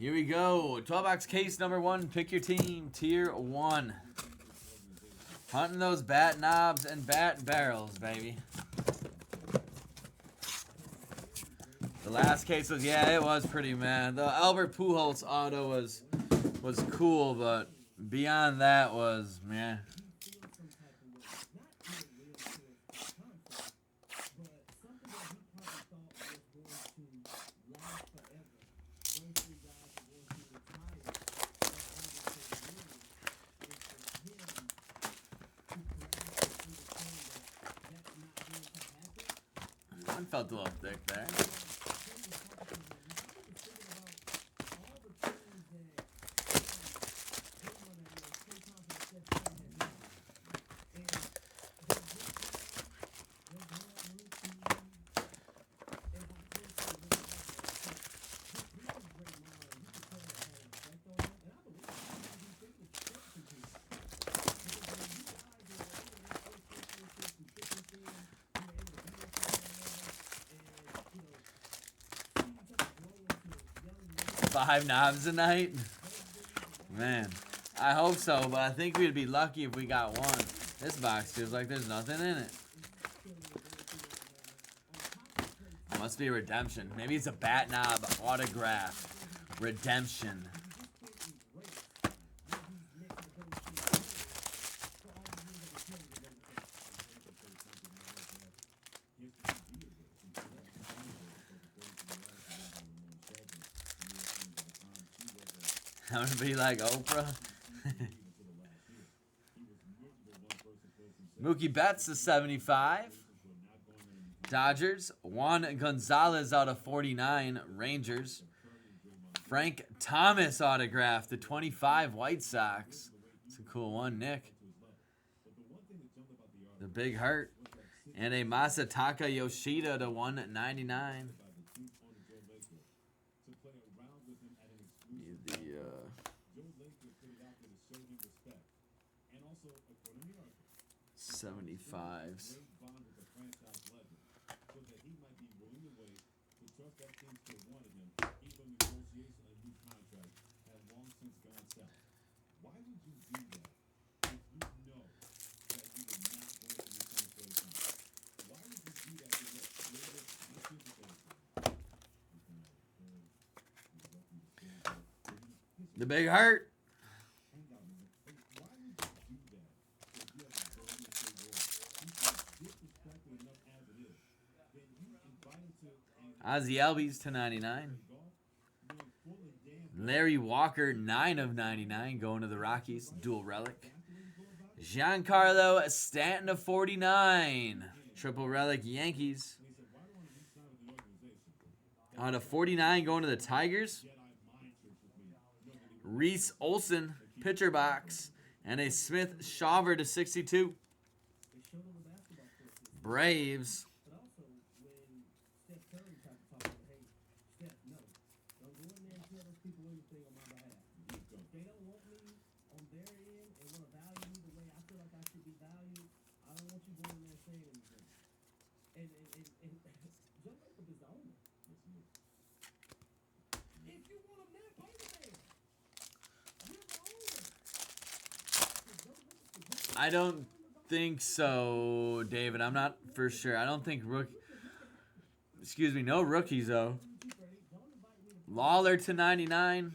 Here we go. 12-box case number 1. Pick your team. Tier 1. Hunting those bat knobs and bat barrels, baby. The last case was, yeah, it was pretty mad. The Albert Pujols auto was cool, but beyond that was, man. One felt a little thick there. Five knobs a night? Man, I hope so, but I think we'd be lucky if we got one. This box feels like there's nothing in it. Must be a redemption. Maybe it's a bat knob autograph. Redemption. I'm gonna be like Oprah. Mookie Betts to 75. Dodgers. Juan Gonzalez out of 49. Rangers. Frank Thomas autograph to 25. White Sox. It's a cool one, Nick. The Big Hurt. And a Masataka Yoshida to 199. The 75s. The Big Hurt. Ozzie Albies to 99. Larry Walker, 9 of 99, going to the Rockies. Dual relic. Giancarlo Stanton to 49. Triple relic Yankees. On to 49, going to the Tigers. Reese Olson, pitcher box. And a Smith Shawver to 62. Braves. I don't think so, David. I'm not for sure. I don't think no rookies though. Lawler to 99.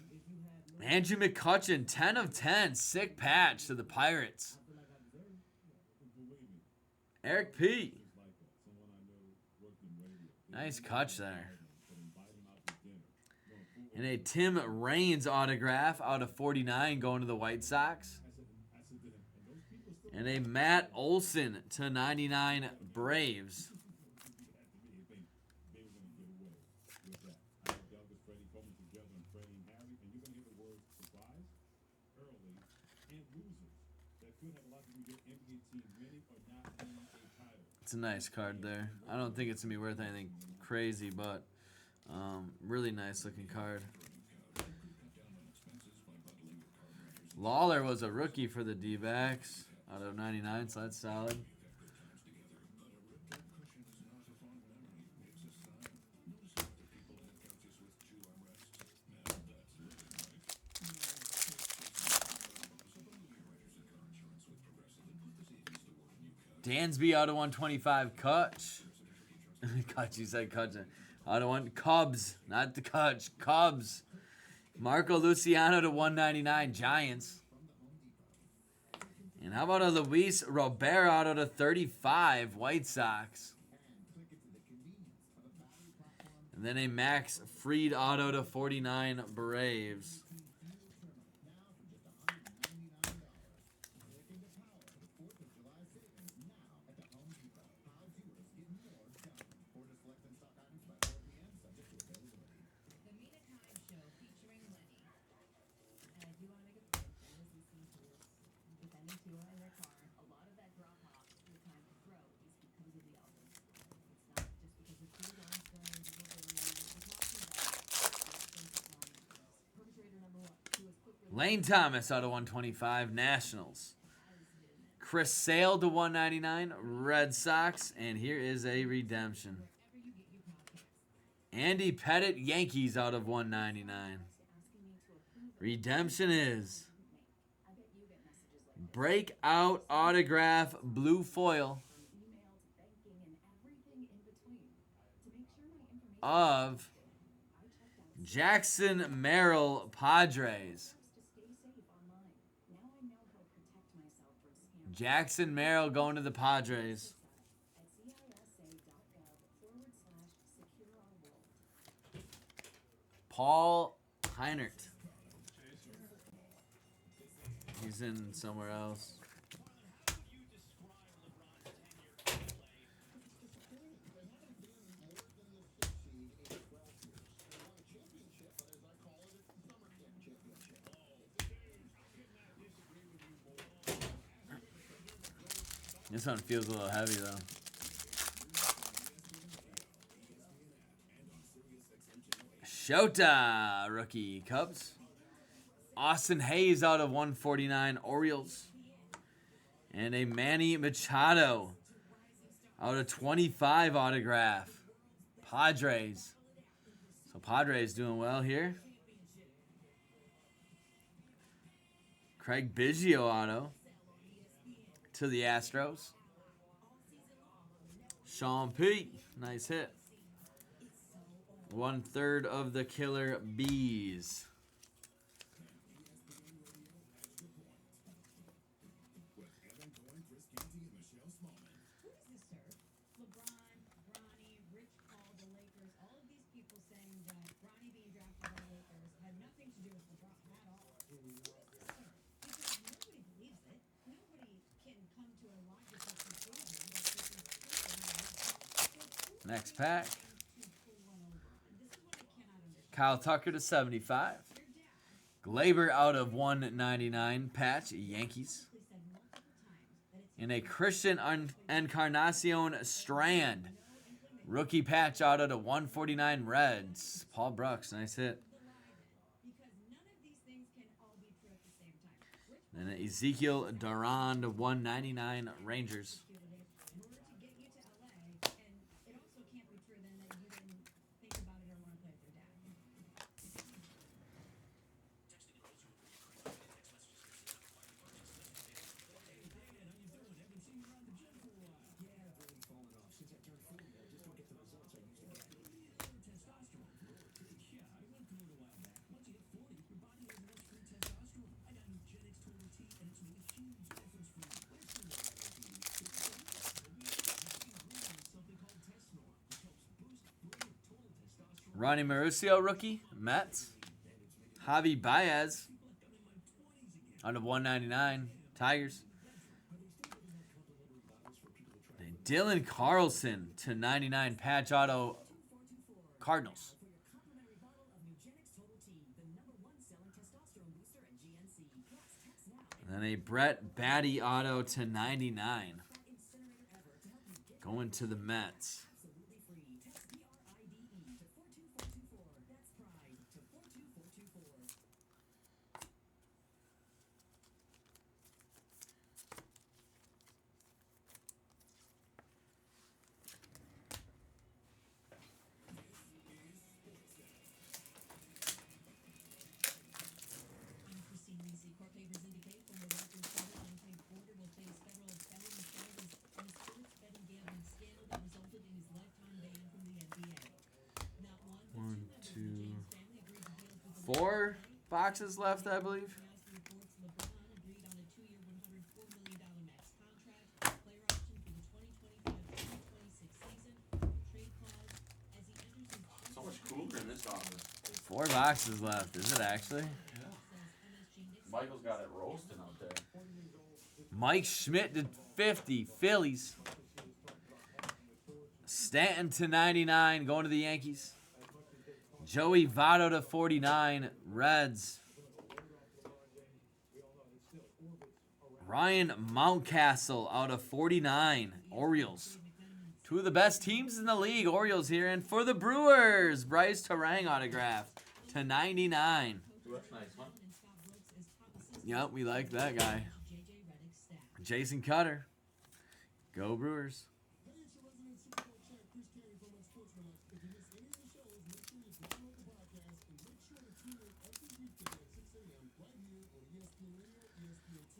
Andrew McCutchen, 10 of 10. Sick patch to the Pirates. Eric P. Nice catch there. And a Tim Raines autograph out of 49 going to the White Sox. And a Matt Olson to 99 Braves. It's a nice card there. I don't think it's going to be worth anything crazy, but really nice looking card. Lawler was a rookie for the D-backs out of 99, so that's solid. Dansby out of 125. Kutch. Kutch, you said Kutch. Out of 1. Cubs. Not the Kutch. Cubs. Marco Luciano to 199. Giants. And how about a Luis Robert auto to 35. White Sox. And then a Max Fried auto to 49. Braves. Lane Thomas out of 125. Nationals. Chris Sale to 199. Red Sox. And here is a redemption. Andy Pettit, Yankees out of 199. Redemption is breakout autograph blue foil of Jackson Merrill, Padres. Jackson Merrill going to the Padres. Paul Heinert. He's in somewhere else. This one feels a little heavy, though. Shota, rookie, Cubs. Austin Hayes out of 149, Orioles. And a Manny Machado out of 25 autograph, Padres. So Padres doing well here. Craig Biggio auto to the Astros. Sean P. Nice hit. 1/3 of the Killer Bees. Next pack. Kyle Tucker to 75. Glaber out of 199. Patch, Yankees. And a Christian Encarnacion Strand. Rookie patch auto to 149 Reds. Paul Brooks, nice hit. And an Ezekiel Duran to 199 Rangers. Ronnie Mauricio, rookie, Mets. Javi Baez out of 199, Tigers. And Dylan Carlson to 99, patch auto, Cardinals. And then a Brett Batty auto to 99, going to the Mets. 4 boxes left, I believe. So much cooler in this office. 4 boxes left. Is it actually? Yeah. Michael's got it roasting out there. Mike Schmidt to 50. Phillies. Stanton to 99. Going to the Yankees. Joey Votto to 49. Reds. Ryan Mountcastle out of 49. Orioles. 2 of the best teams in the league. Orioles here. And for the Brewers, Bryce Terang autograph to 99. Ooh, that's nice, huh? Yep, we like that guy. Jason Cutter. Go Brewers.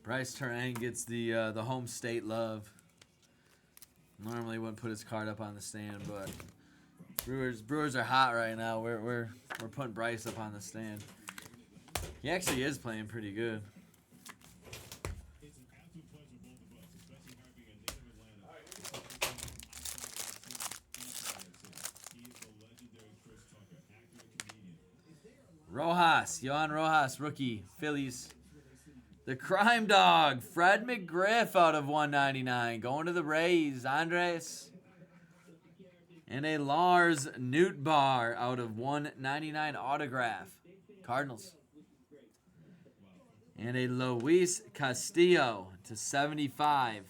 Bryce Terang gets the home state love. Normally wouldn't put his card up on the stand, but Brewers are hot right now. We're putting Bryce up on the stand. He actually is playing pretty good. Johan Rojas, rookie, Phillies. The Crime Dog, Fred McGriff out of 199. Going to the Rays, Andres. And a Lars Nootbaar out of 199 autograph, Cardinals. And a Luis Castillo to 75.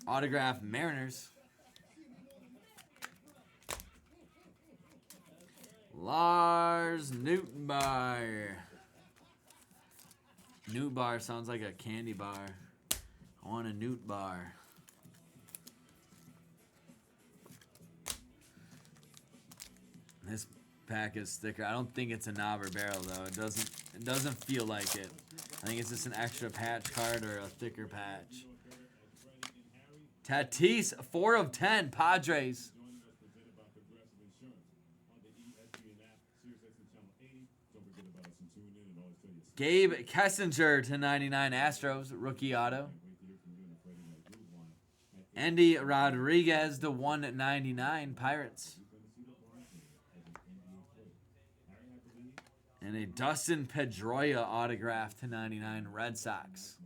Autograph, Mariners. Lars Nootbaar. Newt bar sounds like a candy bar. I want a Newt bar. This pack is thicker. I don't think it's a knob or barrel though. It doesn't feel like it. I think it's just an extra patch card or a thicker patch. Tatis, 4 of 10, Padres. Gabe Kessinger to 99, Astros, rookie auto. Andy Rodriguez to 199, Pirates. And a Dustin Pedroia autograph to 99, Red Sox.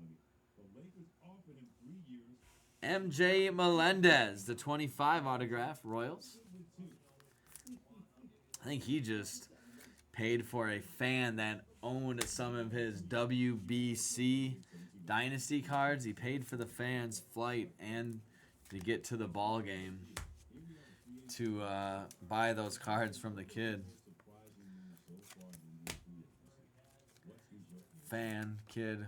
MJ Melendez, the 25 autograph, Royals. I think he just paid for a fan that owned some of his WBC Dynasty cards. He paid for the fan's flight and to get to the ball game to buy those cards from the kid. Fan, kid.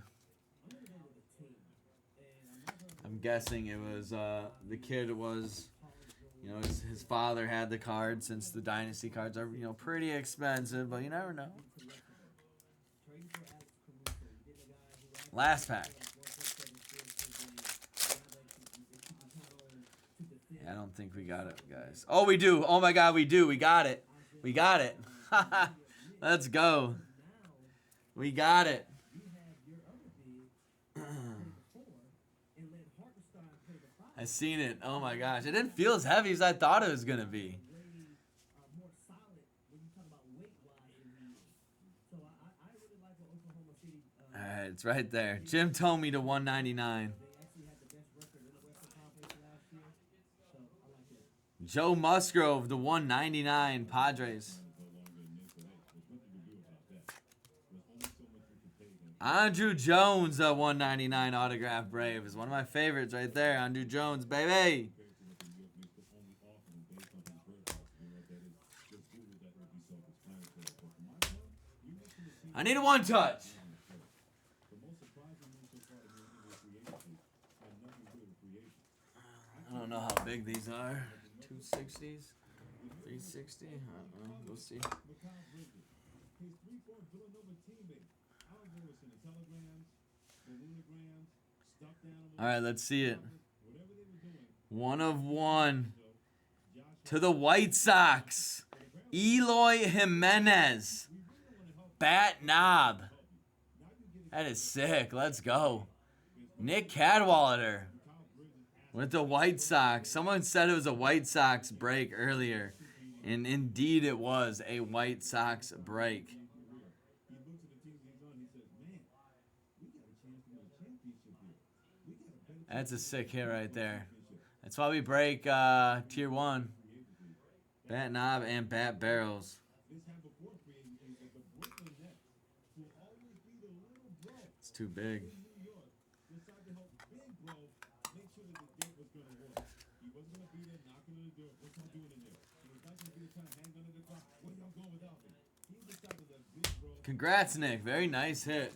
I'm guessing it was the kid was, you know, his father had the card since the Dynasty cards are, you know, pretty expensive, but you never know. Last pack. Yeah, I don't think we got it, guys. Oh, we do. Oh, my God, we do. We got it. We got it. Let's go. We got it. I seen it. Oh, my gosh. It didn't feel as heavy as I thought it was going to be. Alright, it's right there. Jim Tomey to 199. Joe Musgrove to 199, Padres. Andrew Jones at 199 autograph, Braves. One of my favorites right there. Andrew Jones, baby. I need a one touch. I don't know how big these are. 260s? 360? I don't know. We'll see. All right, let's see it. 1 of 1 to the White Sox. Eloy Jimenez. Bat Knob. That is sick. Let's go. Nick Cadwallader with the White Sox. Someone said it was a White Sox break earlier. And indeed it was a White Sox break. That's a sick hit right there. That's why we break Tier 1. Bat Knob and Bat Barrels. It's too big. Congrats, Nick. Very nice hit.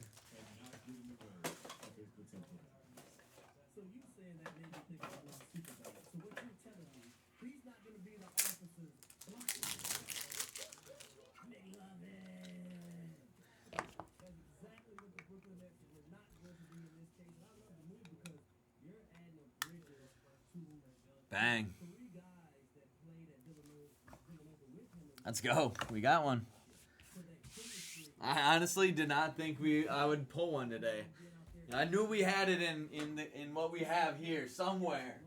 Bang. Let's go. We got one. I honestly did not think I would pull one today. I knew we had it in what we have here somewhere.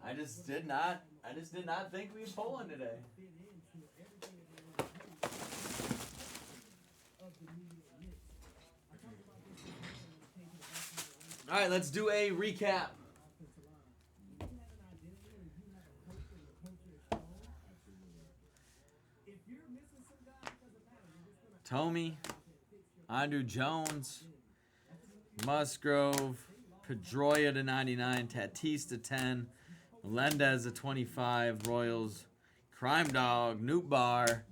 I just did not think we'd pull one today. All right, let's do a recap. Tomey, Andrew Jones, Musgrove, Pedroia to 99, Tatis to 10, Melendez to 25, Royals, Crime Dog, Newt Bar,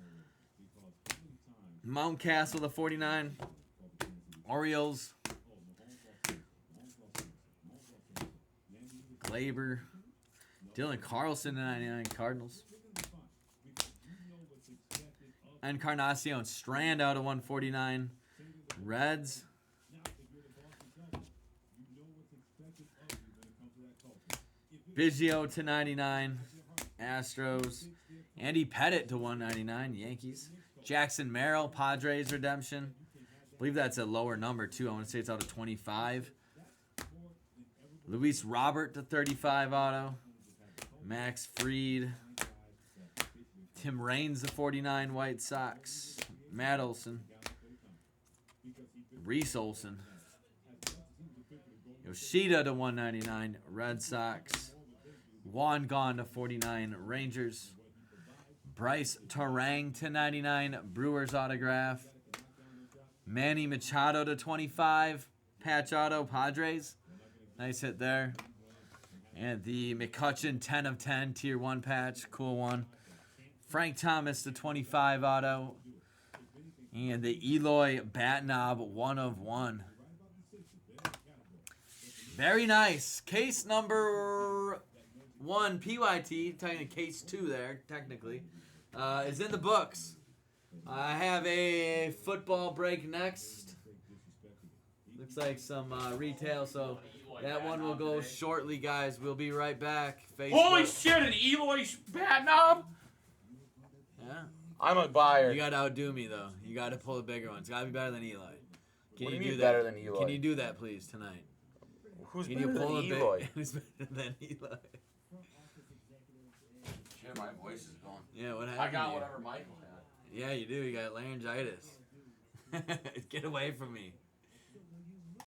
Mountcastle to 49, Orioles, Glaber, Dylan Carlson to 99, Cardinals. Encarnacion Strand out of 149. Reds. Biggio to 99. Astros. Andy Pettit to 199. Yankees. Jackson Merrill, Padres redemption. I believe that's a lower number too. I want to say it's out of 25. Luis Robert to 35 auto. Max Fried. Tim Raines to 49 White Sox. Matt Olson. Reese Olson. Yoshida to 199 Red Sox. Juan Gone to 49 Rangers. Bryce Terang to 99 Brewers autograph. Manny Machado to 25 patch auto Padres. Nice hit there. And the McCutchen 10 of 10 tier 1 patch. Cool one. Frank Thomas to 25 auto. And the Eloy Bat Knob 1 of 1. Very nice. Case number 1 PYT, technically case 2 there, technically, is in the books. I have a football break next. Looks like some retail, so that one will go shortly, guys. We'll be right back. Facebook. Holy shit, an Eloy Bat Knob? Yeah. I'm a buyer. You gotta outdo me though. You gotta pull the bigger one. It's gotta be better than Eli. Can What you do you mean that? better than Eli? Can you do that, please, tonight? Who's Can better you pull than a Eloy? Who's better than Eli? Shit, my voice is gone. Yeah, what happened? I got to you? whatever Michael had. Yeah, you do. You got laryngitis. Get away from me.